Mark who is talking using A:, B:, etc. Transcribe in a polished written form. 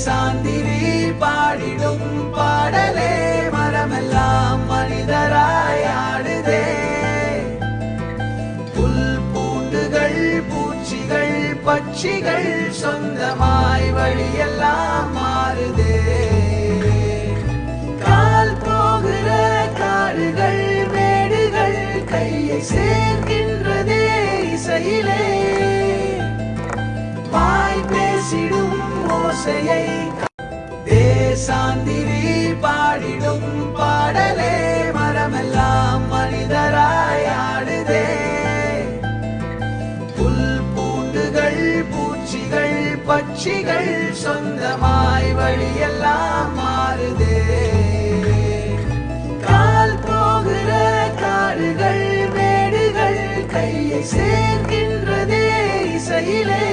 A: சாந்திரி பாடிடும் பாடலே மரமெல்லாம் மனிதராய் ஆடுதே. புல் பூண்டுகள் பூச்சிகள் பட்சிகள் சொந்தமாய் வழியெல்லாம் மாறுதே. கால் போகிற காடுகள் மேடுகள் கையை சேர்க்கின்றதே இசையிலே. வாய் பேசிடும் ஓசையை தேசாந்திரி பாடிடும் பாடலே மரமெல்லாம் மனிதராய் ஆடுதே. புல் பூண்டுகள் பூச்சிகள் பட்சிகள் சொந்தமாய் வழியெல்லாம் மாறுதே. கால் போகிற காடுகள் மேடுகள் கையை சேர்க்கின்றதே இசையிலே.